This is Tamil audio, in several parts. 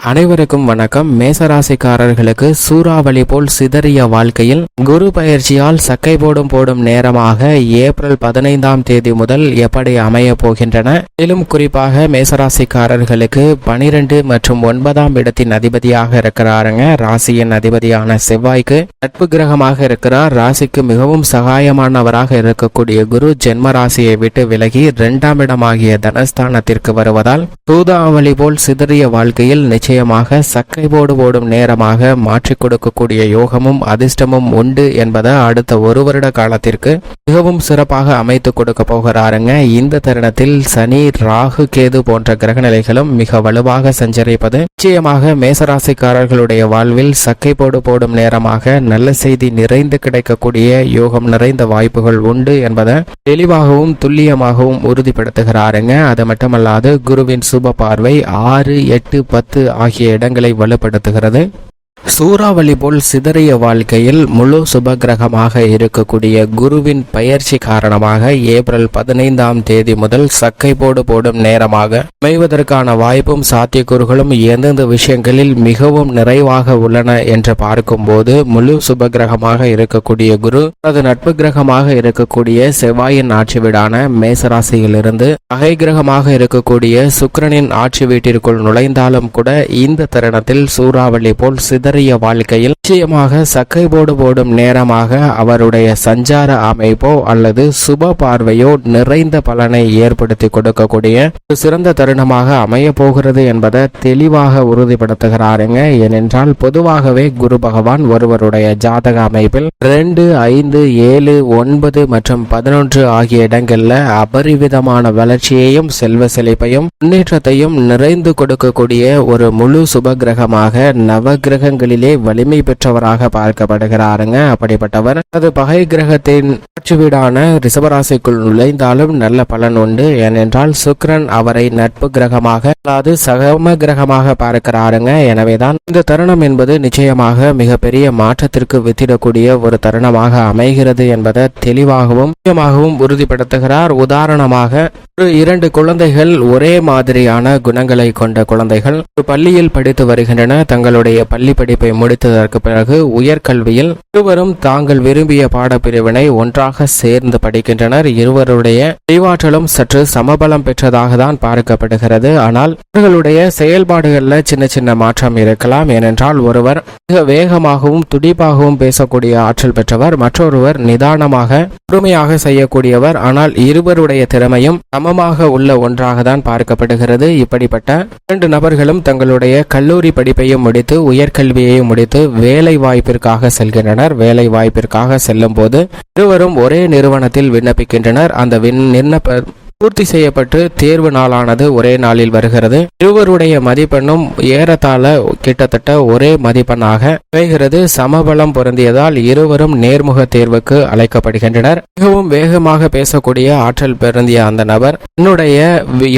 அனைவருக்கும் வணக்கம். மேசராசிக்காரர்களுக்கு சூறாவளி போல் சிதறிய வாழ்க்கையில் குரு பயிற்சியால் சக்கை போடும் நேரமாக ஏப்ரல் 15ஆம் தேதி முதல் எப்படி அமைய போகின்றன, மேலும் குறிப்பாக மேசராசிக்காரர்களுக்கு 12 மற்றும் 9ஆம் இடத்தின் அதிபதியாக இருக்கிறாருங்க. ராசியின் அதிபதியான செவ்வாய்க்கு நட்பு கிரகமாக இருக்கிறார். ராசிக்கு மிகவும் சகாயமானவராக இருக்கக்கூடிய குரு ஜென்ம ராசியை விட்டு விலகி 2ஆம் இடமாகிய தனஸ்தானத்திற்கு வருவதால் சூறாவளி போல் சிதறிய வாழ்க்கையில் நிச்சயமாக சக்கை போடும் நேரமாக மாற்றிக் கொடுக்கக்கூடிய யோகமும் அதிர்ஷ்டமும் உண்டு என்பதை அடுத்த ஒரு வருட காலத்திற்கு மிகவும் சிறப்பாக அமைத்து கொடுக்க போகிறாருங்க. இந்த தருணத்தில் சனி, ராகு, கேது போன்ற கிரகநிலைகளும் மிக வலுவாக சஞ்சரிப்பது நிச்சயமாக மேசராசிக்காரர்களுடைய வாழ்வில் சக்கை போடும் நேரமாக நல்ல செய்தி நிறைந்து கிடைக்கக்கூடிய யோகம் நிறைந்த வாய்ப்புகள் உண்டு என்பதை தெளிவாகவும் துல்லியமாகவும் உறுதிப்படுத்துகிறாருங்க. அது மட்டுமல்லாது குருவின் சுப பார்வை 6, 8, 10 ஆகிய இடங்களை வலுப்படுத்துகிறது. சூறாவளி போல் சிதறிய வாழ்க்கையில் முழு சுபகிரகமாக இருக்கக்கூடிய குருவின் பயிற்சி காரணமாக ஏப்ரல் 15ஆம் தேதி முதல் சக்கை போடும் நேரமாக அமைவதற்கான வாய்ப்பும் சாத்தியக்கூறுகளும் எந்தெந்த விஷயங்களில் மிகவும் நிறைவாக உள்ளன என்று பார்க்கும்போது, முழு சுபகிரகமாக இருக்கக்கூடிய குரு அது நட்பு கிரகமாக இருக்கக்கூடிய செவ்வாயின் ஆட்சி வீடான மேசராசியிலிருந்து பகை கிரகமாக இருக்கக்கூடிய சுக்கிரனின் ஆட்சி வீட்டிற்குள் நுழைந்தாலும் கூட இந்த தருணத்தில் சூறாவளி போல் சிதறிய வாழ்க்கையில் நிச்சயமாக சக்கை போடும் நேரமாக அவருடைய சஞ்சார அமைப்போ அல்லது சுப பார்வையோ நிறைந்த பலனை ஏற்படுத்தி கொடுக்கக்கூடிய ஒரு சிறந்த தருணமாக அமைய போகிறது என்பதை தெளிவாக உறுதிப்படுத்துகிறாருங்க. ஏனென்றால் பொதுவாகவே குரு பகவான் ஒருவருடைய ஜாதக அமைப்பில் 2, 5, 7, 9 மற்றும் 11 ஆகிய இடங்கள்ல அபரிவிதமான வளர்ச்சியையும் செல்வ செழிப்பையும் முன்னேற்றத்தையும் நிறைந்து கொடுக்கக்கூடிய ஒரு முழு சுப கிரகமாக நவ கிரகங்களிலே வலிமை பெற்றவராக பார்க்கப்படுகிறாருங்க. அப்படிப்பட்டவர் அது பகை கிரகத்தின் ஆட்சி வீடான ரிஷபராசிக்குள் நுழைந்தாலும் நல்ல பலன் உண்டு. ஏனென்றால் சுக்கிரன் அவரை நட்பு கிரகமாக அதாவது சகம கிரகமாக பார்க்கிறாருங்க. எனவேதான் இந்த தருணம் என்பது நிச்சயமாக மிகப்பெரிய மாற்றத்திற்கு வித்திடக்கூடிய ஒரு தருணமாக அமைகிறது என்பதை தெளிவாகவும் முக்கியமாகவும் உறுதிப்படுத்துகிறார். உதாரணமாக 2 குழந்தைகள் ஒரே மாதிரியான குணங்களை கொண்ட குழந்தைகள் ஒரு பள்ளியில் படித்து வருகின்றன. தங்களுடைய பள்ளி படிப்பை முடித்ததற்கு பிறகு உயர்கல்வியில் இருவரும் தாங்கள் விரும்பிய பாடப்பிரிவினை ஒன்றாக சேர்ந்து படிக்கின்றனர். இருவருடைய அறிவாற்றலும் சற்று சமபலம் பெற்றதாக தான் பார்க்கப்படுகிறது. ஆனால் அவர்களுடைய செயல்பாடுகளில் சின்ன மாற்றம் இருக்கலாம். ஏனென்றால் ஒருவர் மிக வேகமாகவும் துடிப்பாகவும் பேசக்கூடிய ஆற்றல் பெற்றவர், மற்றொருவர் நிதானமாக பொறுமையாக செய்யக்கூடியவர். ஆனால் இருவருடைய திறமையும் சமமாக உள்ள ஒன்றாக தான் பார்க்கப்படுகிறது. இப்படிப்பட்ட 2 நபர்களும் தங்களுடைய கல்லூரி படிப்பையும் முடித்து உயர்கல்வியையும் முடித்து வேலை வாய்ப்பிற்காக செல்கின்றனர். வேலை வாய்ப்பிற்காக செல்லும் போது இருவரும் ஒரே நிறுவனத்தில் விண்ணப்பிக்கின்றனர். அந்த விண்ணப்ப பூர்த்தி செய்யப்பட்டு தேர்வு நாளானது ஒரே நாளில் வருகிறது. இருவருடைய மதிப்பெண்ணும் ஏறத்தாழ கிட்டத்தட்ட ஒரே மதிப்பெண்ணாக அமைகிறது. சமபலம் பொருந்தியதால் இருவரும் நேர்முக தேர்வுக்கு அழைக்கப்படுகின்றனர். மிகவும் வேகமாக பேசக்கூடிய ஆற்றல் பொருந்திய அந்த நபர் என்னுடைய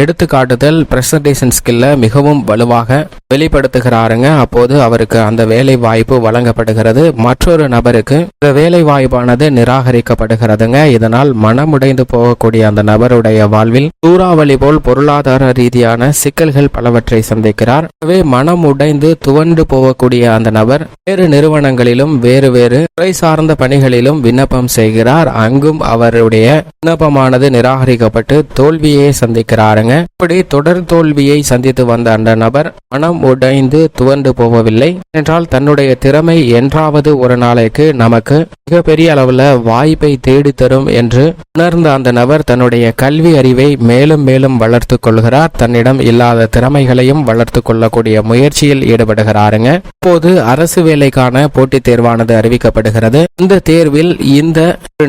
எடுத்துக்காட்டுதல் பிரசன்டேஷன் ஸ்கில்ல மிகவும் வலுவாக வெளிப்படுத்துகிறாருங்க. அப்போது அவருக்கு அந்த வேலை வாய்ப்பு வழங்கப்படுகிறது. மற்றொரு நபருக்கு இந்த வேலை வாய்ப்பானது நிராகரிக்கப்படுகிறதுங்க. இதனால் மனமுடைந்து போகக்கூடிய அந்த நபருடைய வாழ்வில் சூறாவளி போல் பொருளாதார ரீதியான சிக்கல்கள் பலவற்றை சந்திக்கிறார். எனவே மனம் உடைந்து துவண்டு போகக்கூடிய அந்த நபர் வேறு நிறுவனங்களிலும் வேறு துறை சார்ந்த பணிகளிலும் விண்ணப்பம் செய்கிறார். அங்கும் அவருடைய விண்ணப்பமானது நிராகரிக்கப்பட்டு தோல்வியை சந்திக்கிறாருங்க. இப்படி தொடர் தோல்வியை சந்தித்து வந்த அந்த நபர் மனம் உடைந்து துவண்டு போகவில்லை. என்றால் தன்னுடைய திறமை என்றாவது ஒரு நாளைக்கு நமக்கு மிகப்பெரிய அளவுல வாய்ப்பை தேடித்தரும் என்று உணர்ந்த அந்த நபர் தன்னுடைய கல்வி அறிவை மேலும் மேலும் வளர்த்து கொள்கிறார். தன்னிடம் இல்லாத திறமைகளையும் வளர்த்து கொள்ளக்கூடிய முயற்சியில் ஈடுபடுகிறாருங்க. இப்போது அரசு வேலைக்கான போட்டித் தேர்வானது அறிவிக்கப்படுகிறது. இந்த தேர்வில் இந்த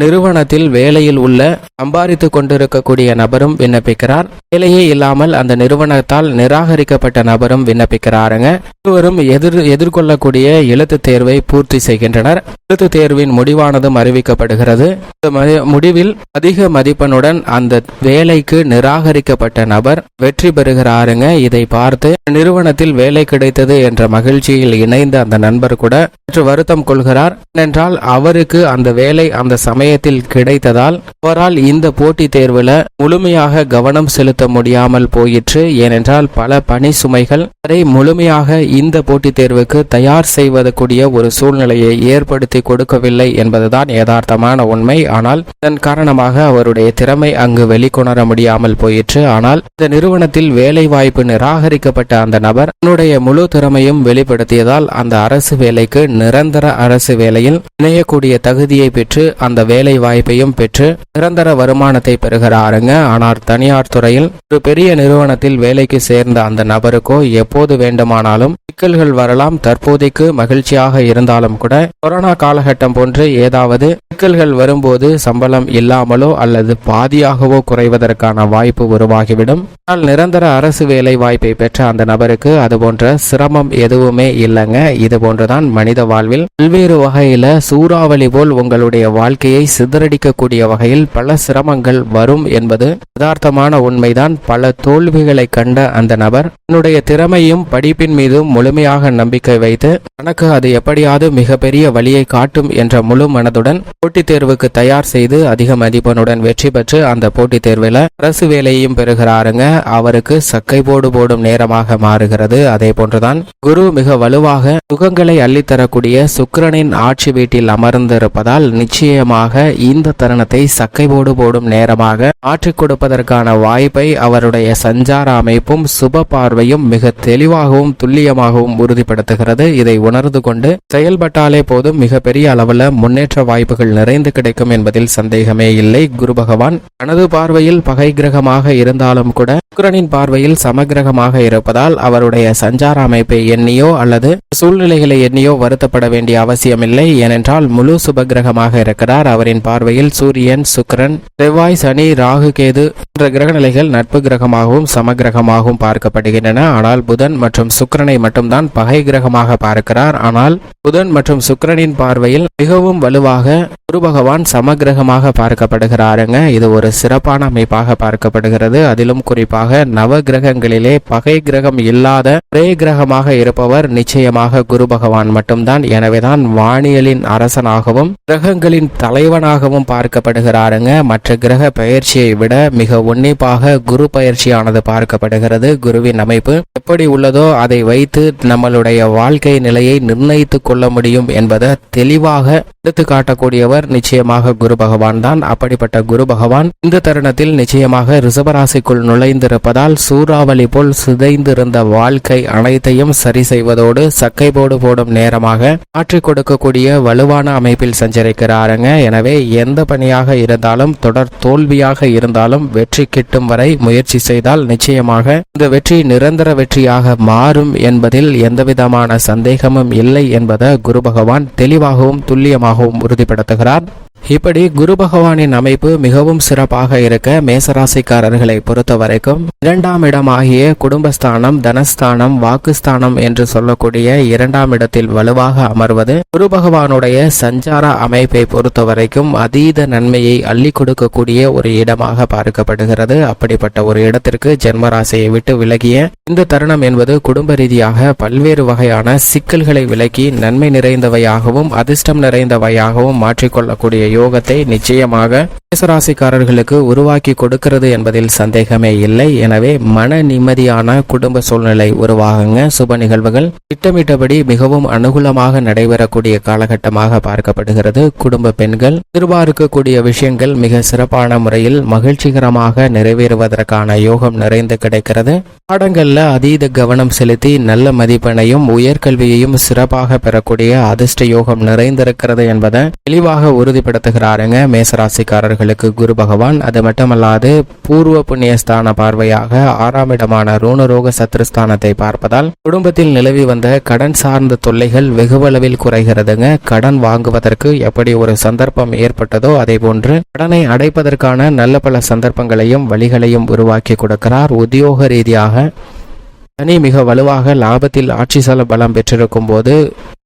நிறுவனத்தில் வேலையில் உள்ள சம்பாதித்துக் கொண்டிருக்கக்கூடிய நபரும் விண்ணப்பிக்கிறார். வேலையே இல்லாமல் அந்த நிறுவனத்தால் நிராகரிக்கப்பட்ட நபரும் விண்ணப்பிக்கிறாருங்க. இருவரும் எதிர்கொள்ளக்கூடிய எழுத்து தேர்வை பூர்த்தி செய்கின்றனர். எழுத்து தேர்வின் முடிவானதும் அறிவிக்கப்படுகிறது. முடிவில் அதிக மதிப்பெண்ணுடன் அந்த வேலைக்கு நிராகரிக்கப்பட்ட நபர் வெற்றி பெறுகிறாருங்க. இதை பார்த்து நிறுவனத்தில் வேலை கிடைத்தது என்ற மகிழ்ச்சியில் இணைந்த அந்த நண்பர் கூட சற்று வருத்தம் கொள்கிறார். ஏனென்றால் அவருக்கு அந்த வேலை அந்த சமயத்தில் கிடைத்ததால் அவரால் இந்த போட்டித் தேர்வுல முழுமையாக கவனம் செலுத்த முடியாமல் போயிற்று. ஏனென்றால் பல பணி சுமைகள் அவரை முழுமையாக இந்த போட்டித் தேர்வுக்கு தயார் செய்வதற்குரிய ஒரு சூழ்நிலையை ஏற்படுத்தி கொடுக்கவில்லை என்பதுதான் யதார்த்தமான உண்மை. ஆனால் இதன் காரணமாக அவருடைய திறமை அங்கு வெளிக்கொணர முடியாமல் போயிற்று. ஆனால் இந்த நிறுவனத்தில் வேலை வாய்ப்பு நிராகரிக்கப்பட்ட அந்த நபர் தன்னுடைய முழு திறமையும் வெளிப்படுத்தியதால் அந்த அரசு வேலைக்கு நிரந்தர அரசு வேலையில் இணையக்கூடிய தகுதியை பெற்று அந்த வேலை வாய்ப்பையும் பெற்று நிரந்தர வருமானத்தை பெறுகிறாருங்க. ஆனால் தனியார் துறையில் ஒரு பெரிய நிறுவனத்தில் வேலைக்கு சேர்ந்த அந்த நபருக்கோ எப்போது வேண்டுமானாலும் சிக்கல்கள் வரலாம். தற்போதைக்கு மகிழ்ச்சியாக இருந்தாலும் கூட கொரோனா காலகட்டம் போன்று ஏதாவது சிக்கல்கள் வரும்போது சம்பளம் இல்லாமலோ அல்லது பாதியாகவோ குறைவதற்கான வாய்ப்பு உருவாகிவிடும். ஆனால் நிரந்தர அரசு வேலை வாய்ப்பை பெற்ற அந்த நபருக்கு அது போன்ற சிரமம் எதுவுமே இல்லைங்க. இது போன்றுதான் மனித வாழ்வில் பல்வேறு வகையில சூறாவளி போல் உங்களுடைய வாழ்க்கையை சிதறடிக்கக்கூடிய வகையில் பல சிரமங்கள் வரும் என்பது யதார்த்தமான உண்மைதான். பல தோல்விகளை கண்ட அந்த நபர் தன்னுடைய திறமையும் படிப்பின் மீதும் முழுமையாக நம்பிக்கை வைத்து தனக்கு அது எப்படியாவது மிகப்பெரிய வழியை காட்டும் என்ற முழு மனதுடன் போட்டித் தேர்வுக்கு தயார் செய்து அதிக மதிப்பெண்ணுடன் வெற்றி பெற்று அந்த போட்டித் தேர்வில் அரசு வேலையையும் பெறுகிறாருங்க. அவருக்கு சக்கை போடும் நேரமாக மாறுகிறது. அதே போன்றுதான் குரு மிக வலுவாக சுகங்களை அள்ளித்தரக்கூடிய சுக்கிரனின் ஆட்சி வீட்டில் அமர்ந்திருப்பதால் நிச்சயமாக இந்த தருணத்தை சக்கை போடும் நேரமாக மாற்றிக் கொடுப்பதற்கான வாய்ப்பை அவருடைய சஞ்சார அமைப்பும் சுப பார்வையும் மிக தெளிவாகவும் துல்லியமாகவும் உறுதிப்படுத்துகிறது. இதை உணர்ந்து கொண்டு செயல்பட்டாலே போதும் மிகப்பெரிய அளவில் முன்னேற்ற வாய்ப்புகள் நிறைந்து கிடைக்கும் என்பதில் சந்தேகமே இல்லை. குரு பகவான் தனது பார்வையில் பகை கிரகமாக இருந்தாலும் கூட சுக்கிரனின் பார்வையில் சமகிரகமாக இருப்பதால் அவருடைய சஞ்சார அமைப்பை எண்ணியோ அல்லது சூழ்நிலைகளை எண்ணியோ வருத்தப்பட வேண்டிய அவசியமில்லை. ஏனென்றால் முழு சுபகிரகமாக இருக்கிறார். அவரின் பார்வையில் சூரியன், சுக்கிரன், செவ்வாய், சனி, ராகு, கேது என்ற கிரகநிலைகள் நட்பு கிரகமாகவும் சமகிரகமாகவும் பார்க்கப்படுகின்றன. ஆனால் புதன் மற்றும் சுக்கிரனை மட்டும்தான் பகை கிரகமாக பார்க்கிறார். ஆனால் புதன் மற்றும் சுக்கிரனின் பார்வையில் மிகவும் வலுவாக குரு பகவான் சமகிரகமாக பார்க்கப்படுகிறாருங்க. இது ஒரு சிறப்பான அமைப்பாக பார்க்கப்படுகிறது. அதிலும் குறிப்பாக நவ கிரகங்களிலே பகை கிரகம் இல்லாத ஒரே கிரகமாக இருப்பவர் நிச்சயமாக குரு பகவான் மட்டும்தான். எனவேதான் வானியலின் அரசனாகவும் கிரகங்களின் தலைவனாகவும் பார்க்கப்படுகிறாருங்க. மற்ற கிரக பயிற்சியை விட மிக உன்னிப்பாக குரு பயிற்சியானது பார்க்கப்படுகிறது. குருவின் அமைப்பு எப்படி உள்ளதோ அதை வைத்து நம்மளுடைய வாழ்க்கை நிலையை நிர்ணயித்துக் கொள்ள முடியும் என்பதை தெளிவாக எடுத்து காட்டக்கூடியவர் நிச்சயமாக குரு பகவான் தான். அப்படிப்பட்ட குரு பகவான் இந்த தருணத்தில் நிச்சயமாக ரிஷபராசிக்குள் நுழைந்திருப்பதால் சூறாவளி போல் சிதைந்திருந்த வாழ்க்கை அனைத்தையும் சரி செய்வதோடு சக்கை போடும் நேரமாக மாற்றிக் கொடுக்கக்கூடிய வலுவான அமைப்பில் சஞ்சரிக்கிறாருங்க. எனவே எந்த பணியாக இருந்தாலும் தொடர் தோல்வியாக இருந்தாலும் வெற்றி கிட்டும் வரை முயற்சி செய்தால் நிச்சயமாக இந்த வெற்றி நிரந்தர வெற்றியாக மாறும் என்பதில் எந்தவிதமான சந்தேகமும் இல்லை என்பதை குரு பகவான் தெளிவாகவும் துல்லியமாகவும் உறுதிப்படுத்துகிறார். இப்படி குரு பகவானின் அமைப்பு மிகவும் சிறப்பாக இருக்க மேசராசிக்காரர்களை பொறுத்த வரைக்கும் இரண்டாம் இடமாகிய குடும்பஸ்தானம், தனஸ்தானம், வாக்குஸ்தானம் என்று சொல்லக்கூடிய இரண்டாம் இடத்தில் வலுவாக அமர்வது குரு பகவானுடைய சஞ்சார அமைப்பை பொறுத்த வரைக்கும் அதீத நன்மையை அள்ளி கொடுக்கக்கூடிய ஒரு இடமாக பார்க்கப்படுகிறது. அப்படிப்பட்ட ஒரு இடத்திற்கு ஜென்மராசியை விட்டு விலகிய இந்த தருணம் என்பது குடும்ப ரீதியாக பல்வேறு வகையான சிக்கல்களை விலக்கி நன்மை நிறைந்தவையாகவும் அதிர்ஷ்டம் நிறைந்தவையாகவும் மாற்றிக்கொள்ளக்கூடிய யோகத்தை நிச்சயமாக மேசராசிக்காரர்களுக்கு உருவாக்கி கொடுக்கிறது என்பதில் சந்தேகமே இல்லை. எனவே மன நிம்மதியான குடும்ப சூழ்நிலை உருவாகுங்க. சுப நிகழ்வுகள் திட்டமிட்டபடி மிகவும் அனுகூலமாக நடைபெறக்கூடிய காலகட்டமாக பார்க்கப்படுகிறது. குடும்ப பெண்கள் எதிர்பார்க்கக்கூடிய விஷயங்கள் மிக சிறப்பான முறையில் மகிழ்ச்சிகரமாக நிறைவேறுவதற்கான யோகம் நிறைந்து கிடைக்கிறது. பாடங்கள்ல அதீத கவனம் செலுத்தி நல்ல மதிப்பெண்ணையும் உயர்கல்வியையும் சிறப்பாக பெறக்கூடிய அதிர்ஷ்ட யோகம் நிறைந்திருக்கிறது என்பதை தெளிவாக உறுதிப்படுத்துகிறாருங்க மேசராசிக்காரர்களுக்கு குரு பகவான். அது மட்டுமல்லாது பூர்வ புண்ணியஸ்தான பார்வையாக 6ஆம் இடமான ருணரோக சத்ருஸ்தானத்தை பார்ப்பதால் குடும்பத்தில் நிலவி வந்த கடன் சார்ந்த தொல்லைகள் வெகுவளவில் குறைகிறதுங்க. கடன் வாங்குவதற்கு எப்படி ஒரு சந்தர்ப்பம் ஏற்பட்டதோ அதே போன்று கடனை அடைப்பதற்கான நல்ல பல சந்தர்ப்பங்களையும் வழிகளையும் உருவாக்கி கொடுக்கிறார். உத்தியோக ரீதியாக சனி மிக வலுவாக லாபத்தில் ஆட்சி செல பலம் பெற்றிருக்கும் போது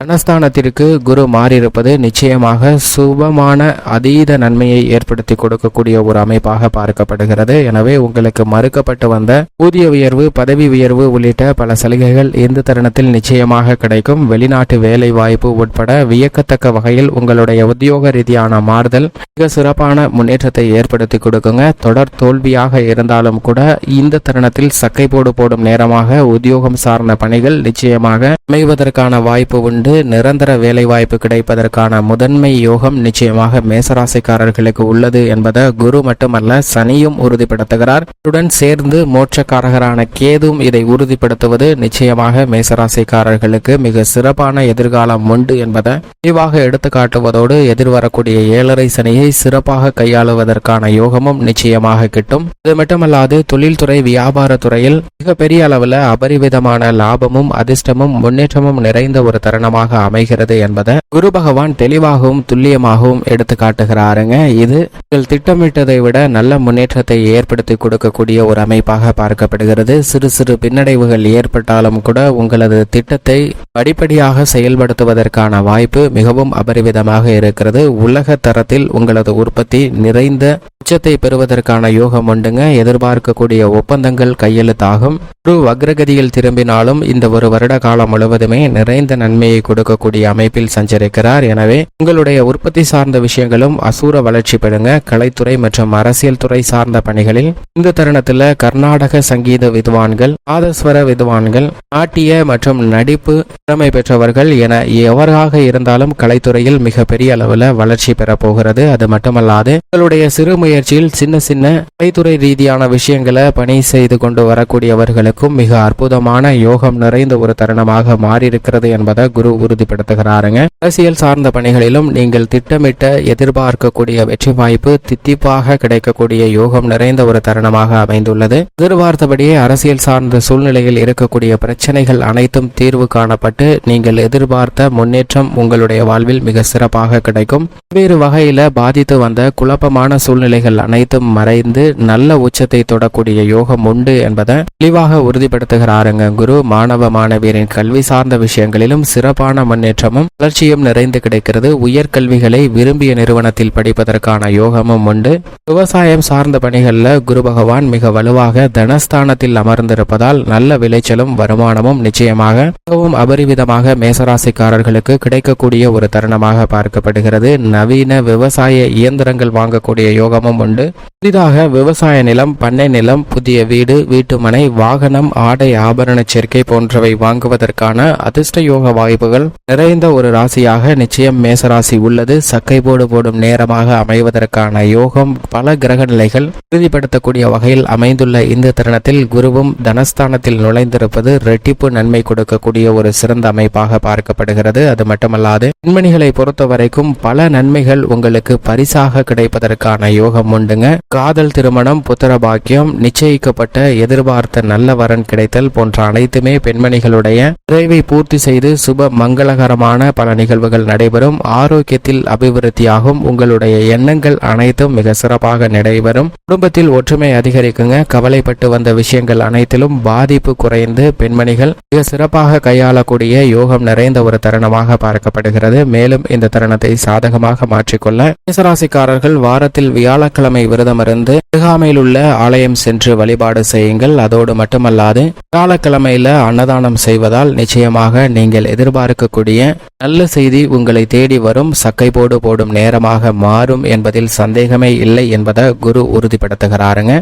தனஸ்தானத்திற்கு குரு மாறியிருப்பது நிச்சயமாக சுபமான அதீத நன்மையை ஏற்படுத்தி கொடுக்கக்கூடிய ஒரு அமைப்பாக பார்க்கப்படுகிறது. எனவே உங்களுக்கு மறுக்கப்பட்டு வந்த ஊதிய உயர்வு, பதவி உயர்வு உள்ளிட்ட பல சலுகைகள் இந்த தருணத்தில் நிச்சயமாக கிடைக்கும். வெளிநாட்டு வேலை வாய்ப்பு உட்பட வியக்கத்தக்க வகையில் உங்களுடைய உத்தியோக ரீதியான மாறுதல் மிக சிறப்பான முன்னேற்றத்தை ஏற்படுத்தி கொடுக்குங்க. தொடர் தோல்வியாக இருந்தாலும் கூட இந்த தருணத்தில் சக்கை போடும் நேரமாக உத்தியோகம் சார்ந்த பணிகள் நிச்சயமாக அமைவதற்கான வாய்ப்பு உண்டு. நிரந்தர வேலை வாய்ப்பு கிடைப்பதற்கான முதன்மை யோகம் நிச்சயமாக மேசராசிக்காரர்களுக்கு உள்ளது என்பதை குரு மட்டுமல்ல சனியும் உறுதிப்படுத்துகிறார். உடன் சேர்ந்து மோட்சக்காரகரான கேதும் இதை உறுதிப்படுத்துவது நிச்சயமாக மேசராசிக்காரர்களுக்கு மிக சிறப்பான எதிர்காலம் உண்டு என்பதை தெளிவாக எடுத்து காட்டுவதோடு எதிர்வரக்கூடிய 7.5 சனியை சிறப்பாக கையாளுவதற்கான யோகமும் நிச்சயமாக கிட்டும். இது மட்டுமல்லாது தொழில்துறை, வியாபார துறையில் மிகப்பெரிய அளவில் அபரிவிதமான லாபமும் அதிர்ஷ்டமும் முன்னேற்றமும் நிறைந்த ஒரு தருணமாக அமைகிறது என்பதை குரு பகவான் தெளிவாகவும் துல்லியமாகவும் எடுத்து காட்டுகிறாருங்க. இது நீங்கள் திட்டமிட்டதை விட நல்ல முன்னேற்றத்தை ஏற்படுத்தி கொடுக்கக்கூடிய ஒரு அமைப்பாக பார்க்கப்படுகிறது. சிறு சிறு பின்னடைவுகள் ஏற்பட்டாலும் கூட உங்களது திட்டத்தை படிப்படியாக செயல்படுத்துவதற்கான வாய்ப்பு மிகவும் அபரிவிதமாக இருக்கிறது. உலக தரத்தில் உங்களது உற்பத்தி நிறைந்த உச்சத்தை பெறுவதற்கான யோகம் உண்டுங்க. எதிர்பார்க்கக்கூடிய ஒப்பந்தங்கள் கையெழுத்தாகும். குரு வக்ரகதியில் திரும்பினாலும் இந்த ஒரு வருட காலம் முழுவதுமே நிறைந்த நன்மையை கொடுக்கக்கூடிய அமைப்பில் சஞ்சரிக்கிறார். எனவே உங்களுடைய உற்பத்தி சார்ந்த விஷயங்களும் அசூர வளர்ச்சி பெறுங்க. கலைத்துறை மற்றும் அரசியல் துறை சார்ந்த பணிகளில் இந்த தருணத்தில் கர்நாடக சங்கீத வித்வான்கள், நாதஸ்வர வித்வான்கள், நாட்டிய மற்றும் நடிப்பு திறமை பெற்றவர்கள் என எவராக இருந்தாலும் கலைத்துறையில் மிக பெரிய அளவில் வளர்ச்சி பெற போகிறது. அது மட்டுமல்லாது உங்களுடைய சிறு முயற்சியில் சின்ன சின்ன கலைத்துறை ரீதியான விஷயங்களை பணி செய்து கொண்டு வரக்கூடியவர்களுக்கும் மிக அற்புதமான யோகம் நிறைந்த ஒரு தருணமாக மாறியிருக்கிறது என்பதை குரு உறுதிப்படுத்துகிறாருங்க. அரசியல் சார்ந்த பணிகளிலும் நீங்கள் திட்டமிட்ட எதிர்பார்க்கக்கூடிய வெற்றி வாய்ப்பு தித்திப்பாக கிடைக்கக்கூடிய யோகம் நிறைந்த ஒரு தருணமாக அமைந்துள்ளது. எதிர்பார்த்தபடியே அரசியல் சார்ந்த சூழ்நிலையில் இருக்கக்கூடிய பிரச்சனைகள் அனைத்தும் தீர்வு காணப்பட்டு நீங்கள் எதிர்பார்த்த முன்னேற்றம் உங்களுடைய வாழ்வில் மிக சிறப்பாக கிடைக்கும். வேறு வகையில பாதித்து வந்த குழப்பமான சூழ்நிலைகள் அனைத்தும் மறைந்து நல்ல உச்சத்தை தொடக்கூடிய யோகம் உண்டு என்பதை தெளிவாக உறுதிப்படுத்துகிறாருங்க குரு. மாணவ மாணவியரின் கல்வி சார்ந்த விஷயங்களிலும் சிறப்பான முன்னேற்றமும் வளர்ச்சியும் நிறைந்து கிடைக்கிறது. உயர்கல்விகளை விரும்பிய நிறுவனத்தில் படிப்பதற்கான யோகமும் உண்டு. விவசாயம் சார்ந்த பணிகளில் குரு பகவான் மிக வலுவாக தனஸ்தானத்தில் அமர்ந்திருப்பதால் நல்ல விளைச்சலும் வருமானமும் நிச்சயமாக மிகவும் அபரிவிதமாக மேசராசிக்காரர்களுக்கு கிடைக்கக்கூடிய ஒரு தருணமாக பார்க்கப்படுகிறது. நவீன விவசாய இயந்திரங்கள் வாங்கக்கூடிய யோகமும் உண்டு. புதிதாக விவசாய நிலம், பண்ணை நிலம், புதிய வீடு, வீட்டுமனை, வாகனம், ஆடை ஆபரண சேர்க்கை போன்றவை வாங்குவதற்கான அதிர்ஷ்ட யோக வாய்ப்புகள் நிறைந்த ஒரு ராசியாக நிச்சயம் மேசராசி உள்ளது. சக்கை போடும் நேரமாக அமைவதற்கான யோகம் பல கிரக நிலைகள் உறுதிப்படுத்தக்கூடிய வகையில் அமைந்துள்ள இந்த தருணத்தில் குருவும் தனஸ்தானத்தில் நுழைந்திருப்பது இரட்டிப்பு நன்மை கொடுக்கக்கூடிய ஒரு சிறந்த அமைப்பாக பார்க்கப்படுகிறது. அது மட்டுமல்லாது பெண்மணிகளை பொறுத்த வரைக்கும் பல நன்மைகள் உங்களுக்கு பரிசாக கிடைப்பதற்கான யோகம் உண்டுங்க. காதல், திருமணம், புத்திர பாக்கியம், நிச்சயிக்கப்பட்ட எதிர்பார்த்த நல்ல வரன் கிடைத்தல் போன்ற அனைத்துமே பெண்மணிகளுடைய நிறைவை பூர்த்தி செய்து சுப மங்களகரமான பல நிகழ்வுகள் நடைபெறும். ஆரோக்கியத்தில் அபிவிருத்தியாகும். உங்களுடைய எண்ணங்கள் அனைத்தும் மிக சிறப்பாக நடைபெறும். குடும்பத்தில் ஒற்றுமை அதிகரிக்குங்க. கவலைப்பட்டு வந்த விஷயங்கள் அனைத்திலும் பாதிப்பு குறைந்து பெண்மணிகள் மிக சிறப்பாக கையாளக்கூடிய யோகம் நிறைந்த ஒரு தருணமாக பார்க்கப்படுகிறது. மேலும் இந்த தருணத்தை சாதகமாக மாற்றிக்கொள்ள மேசராசிக்காரர்கள் வாரத்தில் வியாழக்கிழமை விரதமிருந்து அருகாமையில் உள்ள ஆலயம் சென்று வழிபாடு செய்யுங்கள். அதோடு மட்டுமல்லாது வியாழக்கிழமையில அன்னதானம் செய்வதால் நிச்சயமாக நீங்கள் எதிர்பார்க்கக்கூடிய நல்ல செய்தி உங்களை தேடி வரும். சக்கை போடும் நேரமாக மாறும் என்பதில் சந்தேகமே இல்லை என்பதை குரு உறுதிப்படுத்துகிறாருங்க.